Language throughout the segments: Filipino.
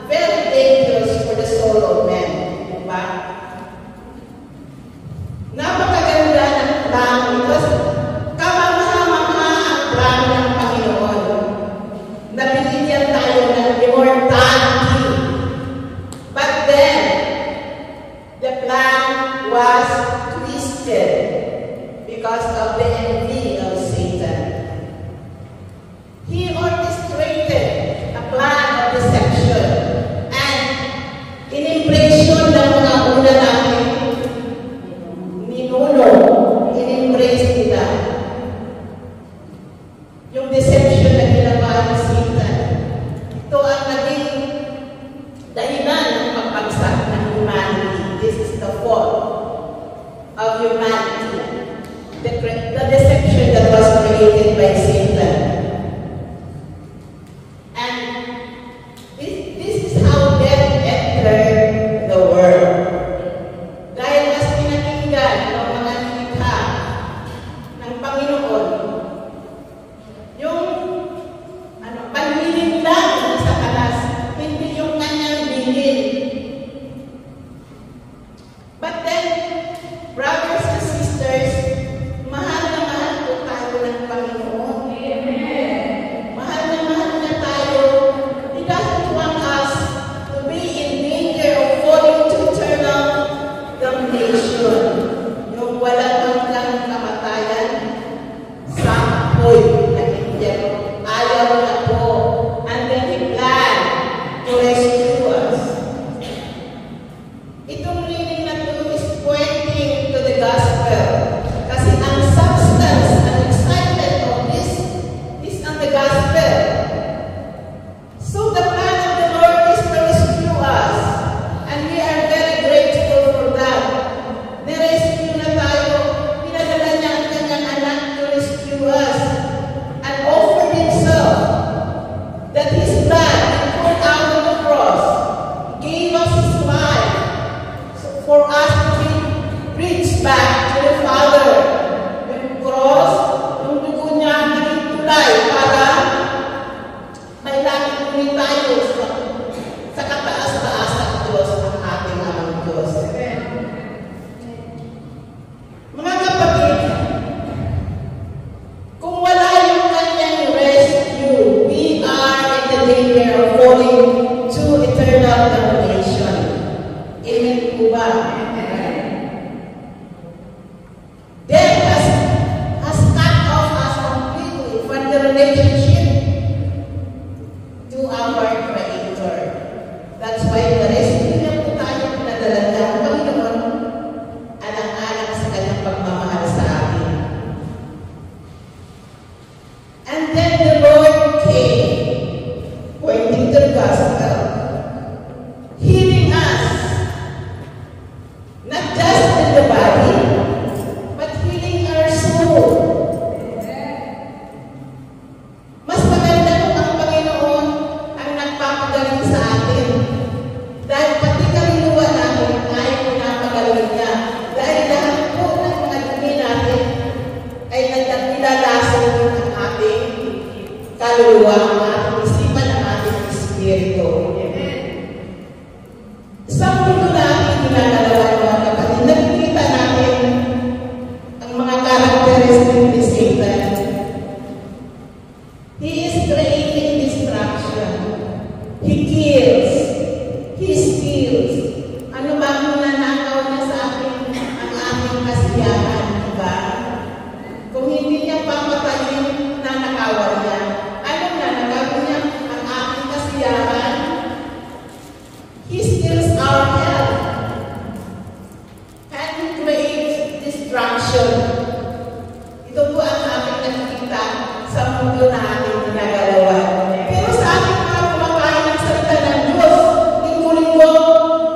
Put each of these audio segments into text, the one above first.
Very dangerous for the soul of man. because of the envy of Satan. He orchestrated a plan of deception and in-impression ng mga una namin ninuno, in-embrace nila yung deception na ginawa ni Satan. Ito ang naging dahilan ng pagbagsak ng humanity. This is the fall of humanity. The deception that was created by Satan. And this is how death entered the world. Dahil mas pinakinggan ng mga nilikha ng Panginoon yung panlilin lang ng Satanas, hindi yung kanyang bilin. But then, brothers and sisters, mahal na mahal po tayo ng Panginoon. Amen. Mahal na mahal na tayo. He doesn't want us to be in danger of falling to eternal damnation. Yung walang hanggang kamatayan sa apoy na impyerno. Ayaw na po. And then He planned to rescue us. Itong reading na ito is pointing to the gospel. Kasi ang substance and excitement of this is on the gospel. So the plan of the Lord is to rescue us. And we are very grateful for that. Nirescue na tayo. Pinadala niya ang kanyang anak to rescue us. And offered Himself that His blood be poured out on the cross. He gave us His life for us to be reached back to the Father. Yung cross, yung dugo niya naging tulay para may langit ulit tayo sa kataas-taas ng Diyos, ang ating amang Diyos. Mga kapatid, kung wala yung kanyang rescue, we are in the danger of falling to eternal damnation. Amen po ba? Death has cut off us completely from the relationship to our Creator. That's why the rescue niya po tayo pinadala niya ang Panginoon alang-alang sa kanyang pagmamahal sa atin. And then the Lord came, pointing to the gospel, healing us, not just in the body, but healing our soul. Mas maganda kung ang Panginoon ang nagpapagaling sa atin. Dahil pati kaluluwa natin ay pinapagaling niya. Dahil lahat po ng mga dumi natin ay nilalason ng ating kaluluwa, ang ating isipan, ang ating espiritu. Sa mundo natin ginagalawa mga kapatid, nakikita natin ang mga characteristics ni Satan. He is creating destruction. He kills. He steals. Ano ba ang nanakaw niya sa atin? Ang ating kasiyahan, diba? Kung hindi niya papatayin, nanakawan niya. Anong nanakaw niya? Ang ating kasiyahan. He steals our health. And He creates destruction. Ito po ang ating nakikita sa mundo na ating ginagalawa. Pero sa ating mga kumakain ng salita ng Diyos, linggo-linggo,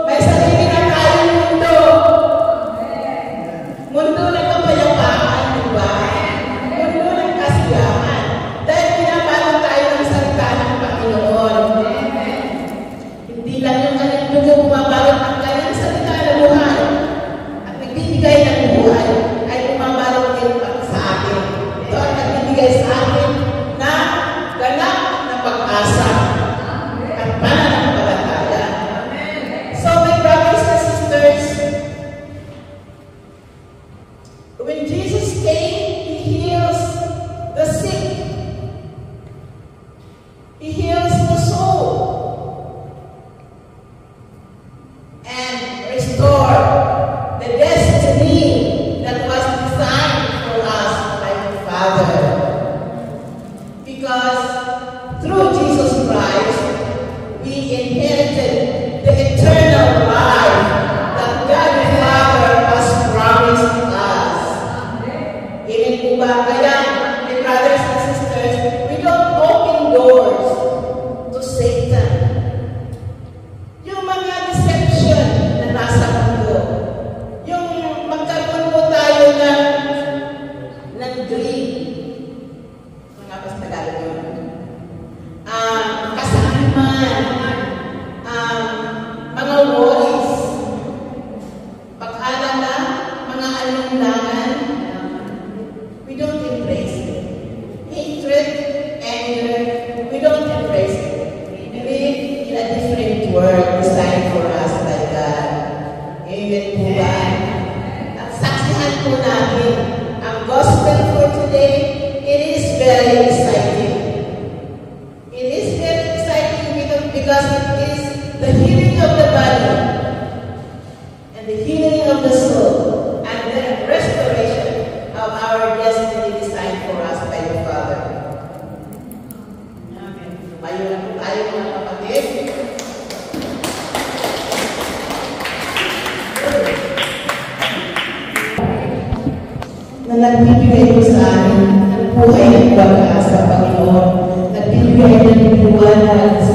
may sarili na tayong mundo. Mundo ng kapayapaan, diba? Mundo ng kasiyahan. Dahil pinapalo tayo ng salita ng Panginoon. Hindi lang yung kanyang dugo bumabalot ang kanyang salita ng buhay. At nagbibigay ng buhay ay bumabalot din sa atin. Ito ang nagbibigay sa atin na ganap na pag-asa at pananampalataya. So my brothers and sisters, when Jesus came, He heals the sick. He heals the soul. And restore the destiny that was designed for nagbibigay po sa amin ng buhay at pag-asa, Panginoon. Nagbibigay ng liwanag sa